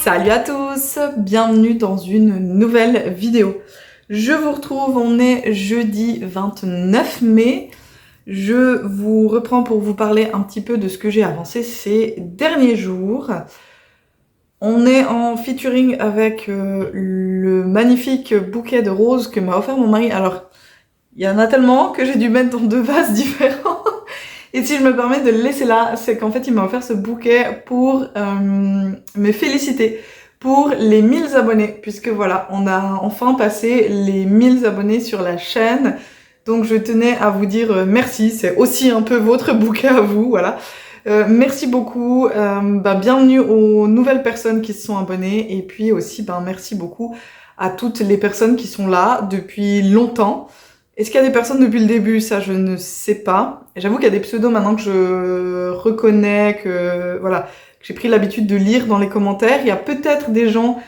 Salut à tous, bienvenue dans une nouvelle vidéo. Je vous retrouve, on est jeudi 29 mai. Je vous reprends pour vous parler un petit peu de ce que j'ai avancé ces derniers jours. On est en featuring avec le magnifique bouquet de roses que m'a offert mon mari. Alors, il y en a tellement que j'ai dû mettre dans 2 vases différents. Et si je me permets de le laisser là, c'est qu'en fait, il m'a offert ce bouquet pour me féliciter pour les 1000 abonnés, puisque voilà, on a enfin passé les 1000 abonnés sur la chaîne. Donc je tenais à vous dire merci, c'est aussi un peu votre bouquet à vous, voilà. Merci beaucoup, bienvenue aux nouvelles personnes qui se sont abonnées, et puis aussi merci beaucoup à toutes les personnes qui sont là depuis longtemps. Est-ce qu'il y a des personnes depuis le début? Ça, je ne sais pas. J'avoue qu'il y a des pseudos maintenant que je reconnais, que voilà, que j'ai pris l'habitude de lire dans les commentaires. Il y a peut-être des gens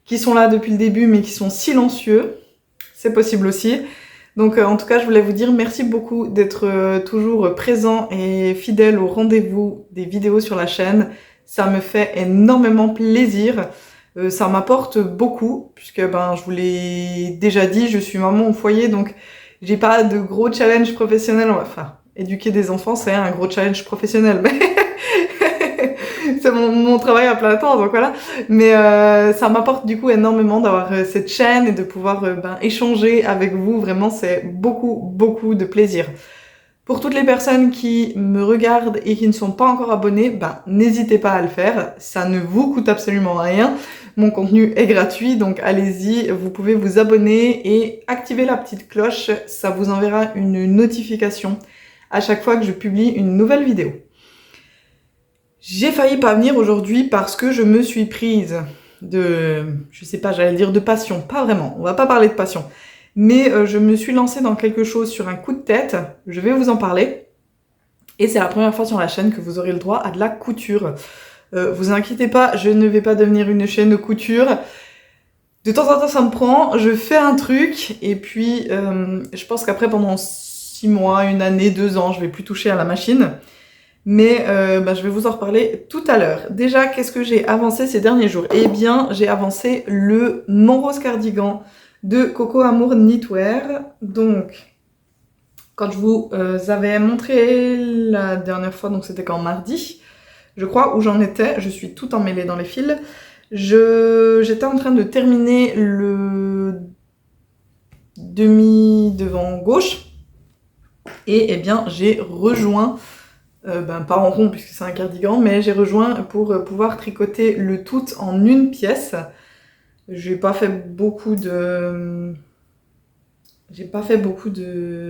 qui sont là depuis le début, mais qui sont silencieux. C'est possible aussi. Donc, en tout cas, je voulais vous dire merci beaucoup d'être toujours présent et fidèle au rendez-vous des vidéos sur la chaîne. Ça me fait énormément plaisir. Ça m'apporte beaucoup, puisque je vous l'ai déjà dit, je suis maman au foyer, donc j'ai pas de gros challenge professionnel. Enfin, éduquer des enfants, c'est un gros challenge professionnel, mais c'est mon travail à plein temps, donc voilà. Mais ça m'apporte du coup énormément d'avoir cette chaîne et de pouvoir échanger avec vous. Vraiment, c'est beaucoup de plaisir. Pour toutes les personnes qui me regardent et qui ne sont pas encore abonnées, n'hésitez pas à le faire. Ça ne vous coûte absolument rien. Mon contenu est gratuit, donc allez-y, vous pouvez vous abonner et activer la petite cloche. Ça vous enverra une notification à chaque fois que je publie une nouvelle vidéo. J'ai failli pas venir aujourd'hui parce que je me suis prise je sais pas, j'allais dire de passion. Pas vraiment, on va pas parler de passion. Mais je me suis lancée dans quelque chose sur un coup de tête, je vais vous en parler. Et c'est la première fois sur la chaîne que vous aurez le droit à de la couture. Vous inquiétez pas, je ne vais pas devenir une chaîne de couture. De temps en temps ça me prend, je fais un truc, et puis je pense qu'après pendant 6 mois, 1 année, 2 ans, je vais plus toucher à la machine. Mais je vais vous en reparler tout à l'heure. Déjà, qu'est-ce que j'ai avancé ces derniers jours? Eh bien, j'ai avancé le Mon Rose Cardigan de Coco Amour Knitwear. Donc, quand je vous avais montré la dernière fois, donc c'était quand mardi, je crois, où j'en étais, je suis tout emmêlée dans les fils. J'étais en train de terminer le demi-devant gauche, et eh bien, j'ai rejoint pas en rond puisque c'est un cardigan, mais j'ai rejoint pour pouvoir tricoter le tout en une pièce. J'ai pas fait beaucoup de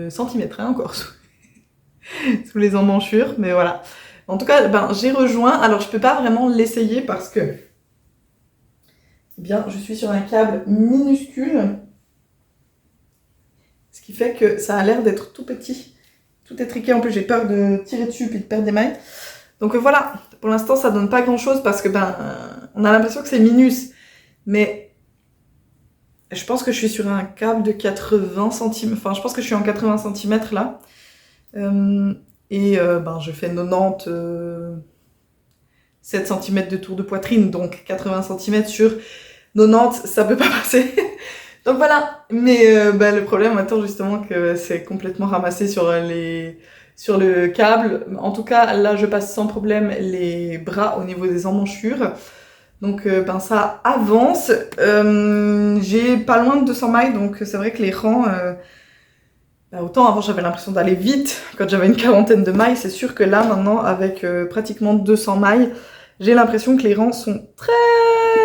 centimètres encore sous les emmanchures, mais voilà. En tout cas, j'ai rejoint. Alors je peux pas vraiment l'essayer parce que je suis sur un câble minuscule, ce qui fait que ça a l'air d'être tout petit. Tout est triqué, en plus j'ai peur de tirer dessus puis de perdre des mailles. Donc voilà, pour l'instant ça donne pas grand chose parce que on a l'impression que c'est minus. Mais je pense que je suis sur un câble de 80 cm, enfin je pense que je suis en 80 cm là. Je fais 97 cm de tour de poitrine, donc 80 cm sur 90, ça peut pas passer. Donc voilà, mais le problème maintenant justement que c'est complètement ramassé sur le câble. En tout cas, là je passe sans problème les bras au niveau des emmanchures. Donc ça avance. J'ai pas loin de 200 mailles, donc c'est vrai que les rangs... autant avant j'avais l'impression d'aller vite quand j'avais une 40aine de mailles, c'est sûr que là maintenant avec pratiquement 200 mailles, j'ai l'impression que les rangs sont très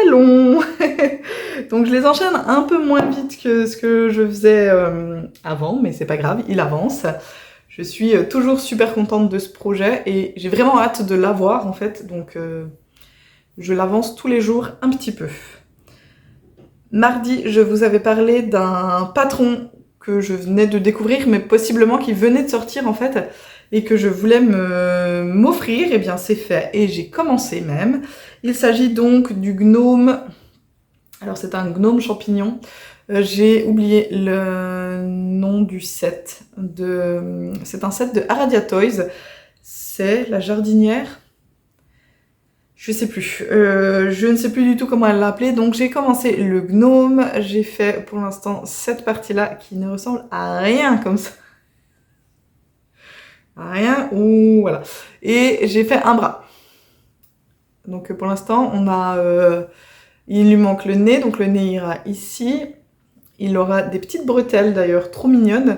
longs. Donc je les enchaîne un peu moins vite que ce que je faisais avant, mais c'est pas grave, il avance. Je suis toujours super contente de ce projet et j'ai vraiment hâte de l'avoir en fait, donc je l'avance tous les jours un petit peu. Mardi, je vous avais parlé d'un patron que je venais de découvrir, mais possiblement qui venait de sortir en fait, et que je voulais m'offrir. Et bien c'est fait, et j'ai commencé même. Il s'agit donc du gnome, alors c'est un gnome champignon, j'ai oublié le nom du set, c'est un set de Aradia Toys, c'est la jardinière. Je sais plus. Je ne sais plus du tout comment elle l'a appelé. Donc j'ai commencé le gnome. J'ai fait pour l'instant cette partie-là qui ne ressemble à rien comme ça. À rien. Ou voilà. Et j'ai fait un bras. Donc pour l'instant, on a... il lui manque le nez. Donc le nez ira ici. Il aura des petites bretelles d'ailleurs, trop mignonnes.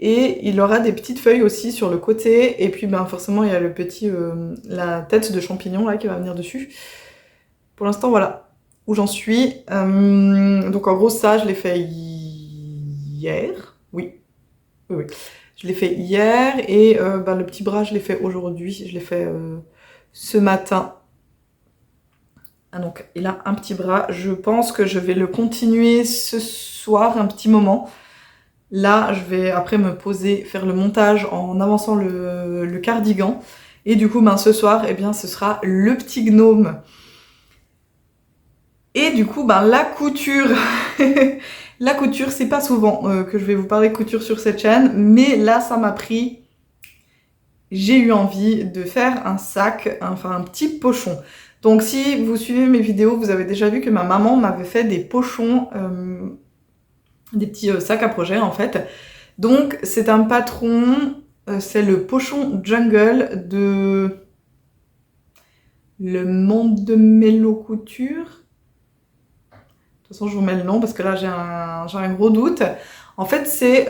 Et il aura des petites feuilles aussi sur le côté. Et puis ben, forcément, il y a le petit, la tête de champignon là qui va venir dessus. Pour l'instant, voilà où j'en suis. Donc en gros, ça, je l'ai fait hier. Oui. Oui. Je l'ai fait hier. Et ben, le petit bras, je l'ai fait aujourd'hui. Je l'ai fait ce matin. Ah, donc il a un petit bras. Je pense que je vais le continuer ce soir un petit moment. Là, je vais après me poser, faire le montage en avançant le cardigan. Et du coup, ben, ce soir, eh bien, ce sera le petit gnome. Et du coup, ben, la couture. La couture, c'est pas souvent que je vais vous parler de couture sur cette chaîne. Mais là, ça m'a pris... J'ai eu envie de faire un sac, enfin un petit pochon. Donc si vous suivez mes vidéos, vous avez déjà vu que ma maman m'avait fait des pochons... des petits sacs à projet en fait. Donc c'est un patron, c'est le pochon jungle de Le Monde de Mélo Couture. De toute façon je vous mets le nom parce que là j'ai un gros doute. En fait c'est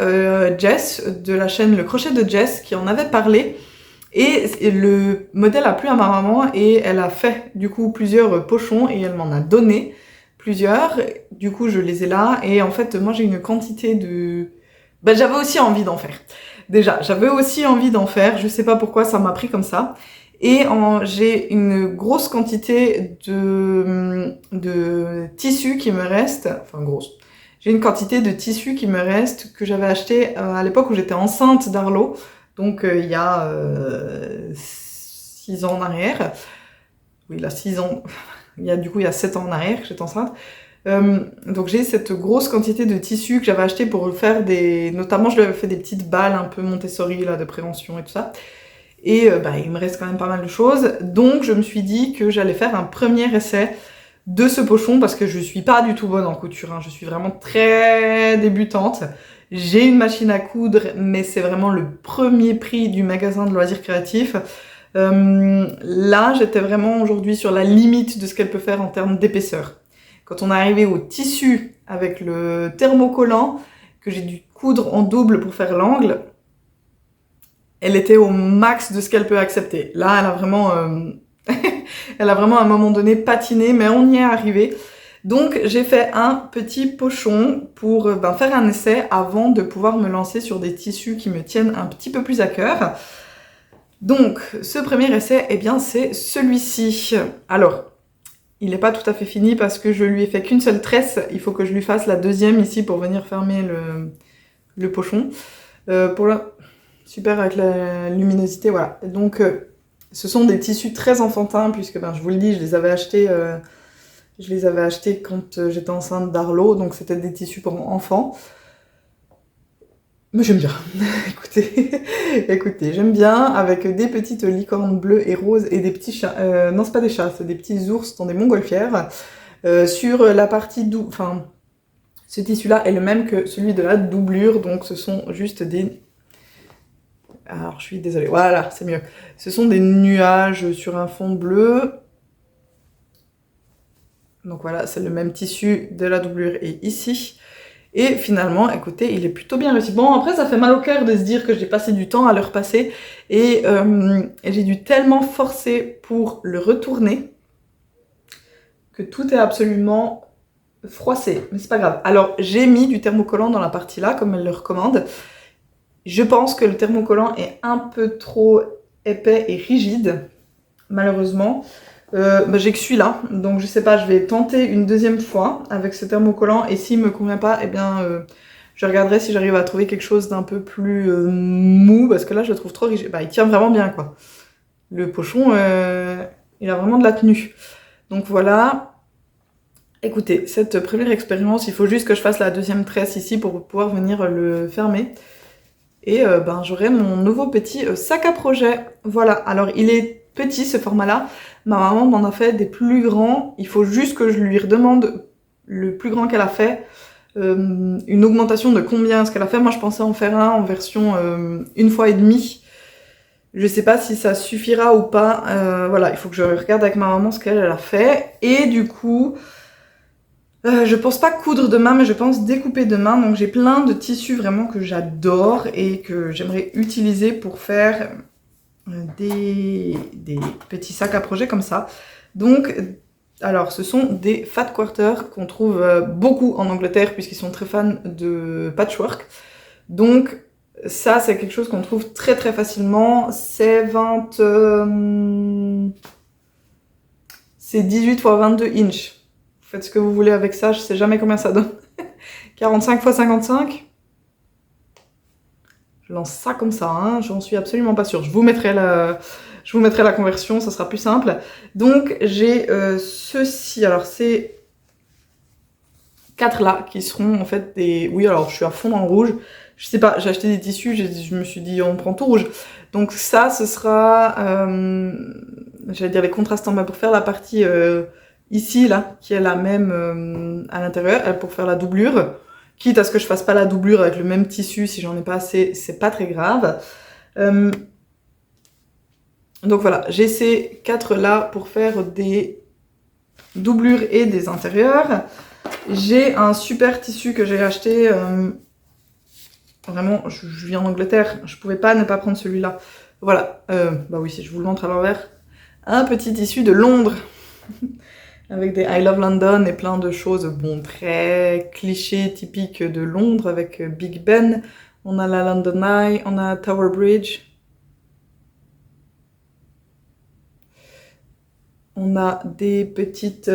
Jess de la chaîne Le Crochet de Jess qui en avait parlé. Et le modèle a plu à ma maman et elle a fait du coup plusieurs pochons et elle m'en a donné plusieurs. Du coup, je les ai là et en fait, moi j'ai une quantité de... Ben, j'avais aussi envie d'en faire. Déjà, j'avais aussi envie d'en faire. Je sais pas pourquoi ça m'a pris comme ça. Et j'ai une grosse quantité de tissus qui me reste. Enfin, grosse. J'ai une quantité de tissus qui me reste que j'avais acheté à l'époque où j'étais enceinte d'Arlo. Donc il y a 6 ans en arrière. Oui, là 6 ans. Il y a 7 ans en arrière que j'étais enceinte. Donc j'ai cette grosse quantité de tissus que j'avais acheté pour faire des... Notamment, je lui avais fait des petites balles un peu Montessori là, de prévention et tout ça. Et bah, il me reste quand même pas mal de choses. Donc je me suis dit que j'allais faire un premier essai de ce pochon parce que je suis pas du tout bonne en couture. Hein. Je suis vraiment très débutante. J'ai une machine à coudre, mais c'est vraiment le premier prix du magasin de loisirs créatifs. Là, j'étais vraiment aujourd'hui sur la limite de ce qu'elle peut faire en termes d'épaisseur. Quand on est arrivé au tissu avec le thermocollant, que j'ai dû coudre en double pour faire l'angle, elle était au max de ce qu'elle peut accepter. Là, elle a vraiment, elle a vraiment à un moment donné patiné, mais on y est arrivé. Donc j'ai fait un petit pochon pour faire un essai avant de pouvoir me lancer sur des tissus qui me tiennent un petit peu plus à cœur. Donc ce premier essai, eh bien c'est celui-ci. Alors, il n'est pas tout à fait fini parce que je lui ai fait qu'une seule tresse. Il faut que je lui fasse la deuxième ici pour venir fermer le pochon. Super avec la luminosité, voilà. Donc ce sont des tissus très enfantins puisque je vous le dis, je les avais achetés... quand j'étais enceinte d'Arlo, donc c'était des tissus pour enfants. Mais j'aime bien, écoutez, j'aime bien, avec des petites licornes bleues et roses et des petits chats, non c'est pas des chats, c'est des petits ours dans des montgolfières. Sur la partie ce tissu-là est le même que celui de la doublure, donc ce sont juste des... Alors je suis désolée, voilà, c'est mieux. Ce sont des nuages sur un fond bleu. Donc voilà, c'est le même tissu de la doublure et ici. Et finalement, écoutez, il est plutôt bien réussi. Bon, après, ça fait mal au cœur de se dire que j'ai passé du temps à le repasser. Et j'ai dû tellement forcer pour le retourner que tout est absolument froissé. Mais c'est pas grave. Alors, j'ai mis du thermocollant dans la partie là, comme elle le recommande. Je pense que le thermocollant est un peu trop épais et rigide, malheureusement. J'ai que celui-là, donc je sais pas, je vais tenter une deuxième fois avec ce thermocollant et s'il me convient pas, eh bien je regarderai si j'arrive à trouver quelque chose d'un peu plus mou parce que là je le trouve trop rigide. Bah, il tient vraiment bien quoi. Le pochon, il a vraiment de la tenue. Donc voilà. Écoutez, cette première expérience, il faut juste que je fasse la deuxième tresse ici pour pouvoir venir le fermer. Et j'aurai mon nouveau petit sac à projet. Voilà, alors il est petit ce format-là. Ma maman m'en a fait des plus grands. Il faut juste que je lui redemande le plus grand qu'elle a fait. Une augmentation de combien est-ce qu'elle a fait. Moi, je pensais en faire un en version 1,5 fois. Je sais pas si ça suffira ou pas. Voilà, il faut que je regarde avec ma maman ce qu'elle a fait. Et du coup, je pense pas coudre demain, mais je pense découper demain. Donc j'ai plein de tissus vraiment que j'adore et que j'aimerais utiliser pour faire des petits sacs à projet comme ça. Donc, alors ce sont des fat quarters qu'on trouve beaucoup en Angleterre puisqu'ils sont très fans de patchwork. Donc ça c'est quelque chose qu'on trouve très très facilement. C'est 18 x 22 inches. Faites ce que vous voulez avec ça, je sais jamais combien ça donne. 45 x 55. Je lance ça comme ça, hein, j'en suis absolument pas sûre. Je vous mettrai la conversion, ça sera plus simple. Donc j'ai ceci, alors c'est 4 là qui seront en fait des... Oui, alors je suis à fond dans le rouge. Je sais pas, j'ai acheté des tissus, je me suis dit on prend tout rouge. Donc ça, ce sera, j'allais dire les contrastants, mais pour faire la partie ici, là, qui est la même à l'intérieur, pour faire la doublure. Quitte à ce que je fasse pas la doublure avec le même tissu, si j'en ai pas assez, c'est pas très grave. Donc voilà, j'ai ces 4 là pour faire des doublures et des intérieurs. J'ai un super tissu que j'ai acheté, vraiment, je vis en Angleterre, je pouvais pas ne pas prendre celui-là. Voilà, bah oui, si je vous le montre à l'envers, un petit tissu de Londres. Avec des I Love London et plein de choses, bon, très clichés, typiques de Londres, avec Big Ben. On a la London Eye, on a Tower Bridge. On a des petites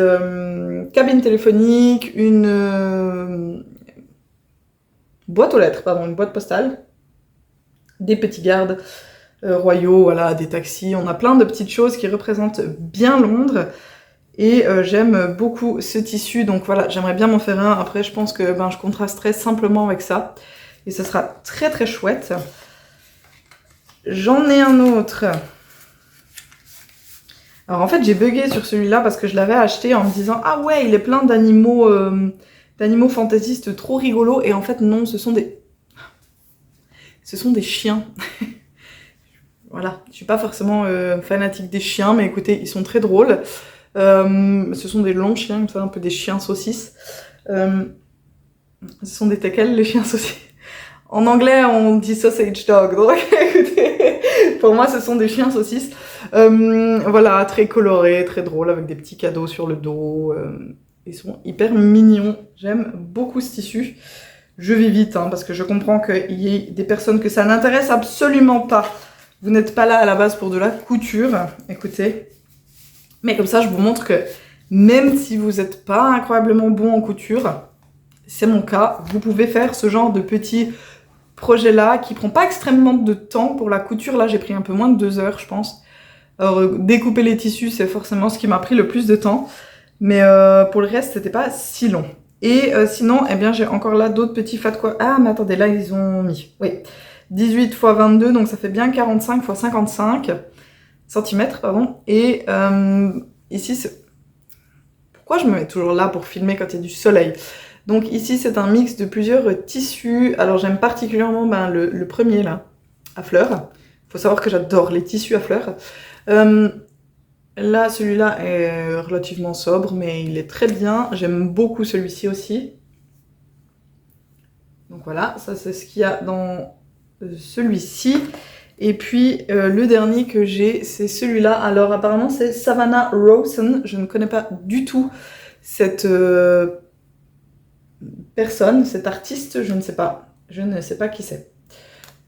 cabines téléphoniques, une boîte aux lettres, pardon, une boîte postale. Des petits gardes royaux, voilà, des taxis. On a plein de petites choses qui représentent bien Londres. Et j'aime beaucoup ce tissu, donc voilà, j'aimerais bien m'en faire un. Après, je pense que je contrasterai simplement avec ça. Et ça sera très très chouette. J'en ai un autre. Alors en fait, j'ai bugué sur celui-là parce que je l'avais acheté en me disant « Ah ouais, il est plein d'animaux fantaisistes trop rigolos. » Et en fait, non, ce sont des chiens. Voilà, je suis pas forcément fanatique des chiens, mais écoutez, ils sont très drôles. Ce sont des longs chiens, comme ça, un peu des chiens saucisses. Ce sont des teckels, les chiens saucisses. En anglais, on dit sausage dog, donc écoutez, pour moi, ce sont des chiens saucisses. Voilà, très colorés, très drôles, avec des petits cadeaux sur le dos. Ils sont hyper mignons. J'aime beaucoup ce tissu. Je vais vite, hein, parce que je comprends qu'il y ait des personnes que ça n'intéresse absolument pas. Vous n'êtes pas là à la base pour de la couture, écoutez. Mais comme ça, je vous montre que même si vous n'êtes pas incroyablement bon en couture, c'est mon cas, vous pouvez faire ce genre de petit projet-là qui prend pas extrêmement de temps. Pour la couture, là, j'ai pris un peu moins de 2 heures, je pense. Alors, découper les tissus, c'est forcément ce qui m'a pris le plus de temps. Mais pour le reste, c'était pas si long. Et sinon, eh bien, j'ai encore là d'autres petits fat quoi. Ah, mais attendez, là, ils ont mis. Oui. 18 x 22, donc ça fait bien 45 x 55 cm, pardon. Et ici, c'est... Pourquoi je me mets toujours là pour filmer quand il y a du soleil? Donc ici, c'est un mix de plusieurs tissus. Alors, j'aime particulièrement le premier, là, à fleurs. Il faut savoir que j'adore les tissus à fleurs. Là, celui-là est relativement sobre, mais il est très bien. J'aime beaucoup celui-ci aussi. Donc voilà, ça c'est ce qu'il y a dans celui-ci. Et puis le dernier que j'ai, c'est celui-là. Alors apparemment c'est Savannah Rawson. Je ne connais pas du tout cette personne, cet artiste, je ne sais pas. Je ne sais pas qui c'est.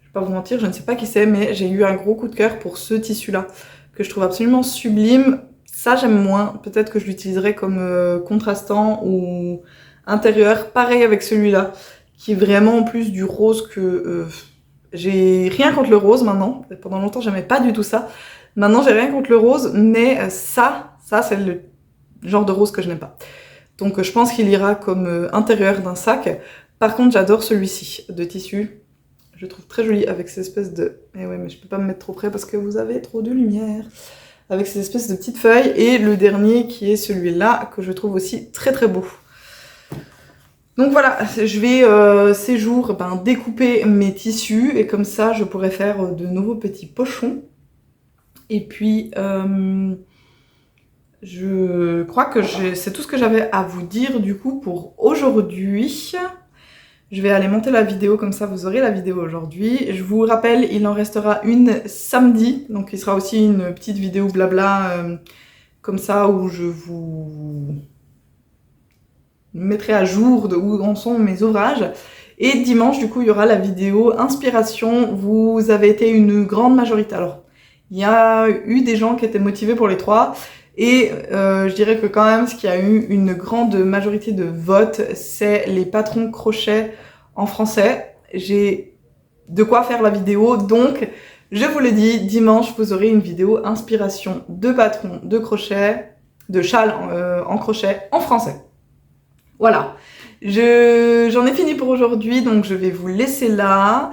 Je vais pas vous mentir, je ne sais pas qui c'est, mais j'ai eu un gros coup de cœur pour ce tissu-là, que je trouve absolument sublime. Ça j'aime moins, peut-être que je l'utiliserai comme contrastant ou intérieur. Pareil avec celui-là, qui est vraiment en plus du rose que... j'ai rien contre le rose maintenant. Pendant longtemps, j'aimais pas du tout ça. Maintenant, j'ai rien contre le rose, mais ça c'est le genre de rose que je n'aime pas. Donc, je pense qu'il ira comme intérieur d'un sac. Par contre, j'adore celui-ci de tissu. Je le trouve très joli avec cette espèce de... Eh ouais, mais je peux pas me mettre trop près parce que vous avez trop de lumière. avec ces espèces de petites feuilles, et le dernier qui est celui-là, que je trouve aussi très très beau. Donc voilà, je vais ces jours découper mes tissus, et comme ça je pourrai faire de nouveaux petits pochons. Et puis je crois que c'est tout ce que j'avais à vous dire du coup pour aujourd'hui. Je vais aller monter la vidéo, comme ça vous aurez la vidéo aujourd'hui. Je vous rappelle, il en restera une samedi, donc il sera aussi une petite vidéo blabla comme ça où je vous mettrai à jour de où en sont mes ouvrages. Et dimanche, du coup, il y aura la vidéo inspiration. Vous avez été une grande majorité. Alors, il y a eu des gens qui étaient motivés pour les trois. Et je dirais que quand même, ce qui a eu une grande majorité de votes, c'est les patrons crochets en français. J'ai de quoi faire la vidéo, donc je vous le dis, dimanche, vous aurez une vidéo inspiration de patrons de crochet, de châles en crochet en français. Voilà, j'en ai fini pour aujourd'hui, donc je vais vous laisser là.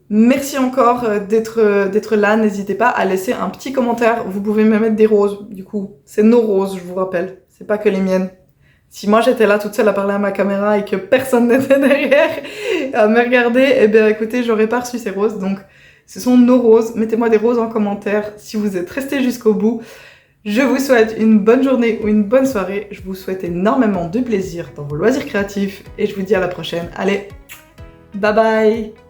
Merci encore d'être là, n'hésitez pas à laisser un petit commentaire, vous pouvez me mettre des roses, du coup, c'est nos roses, je vous rappelle, c'est pas que les miennes. Si moi j'étais là toute seule à parler à ma caméra et que personne n'était derrière à me regarder, eh bien écoutez, j'aurais pas reçu ces roses, donc ce sont nos roses, mettez-moi des roses en commentaire si vous êtes restés jusqu'au bout. Je vous souhaite une bonne journée ou une bonne soirée, je vous souhaite énormément de plaisir dans vos loisirs créatifs et je vous dis à la prochaine. Allez, bye bye!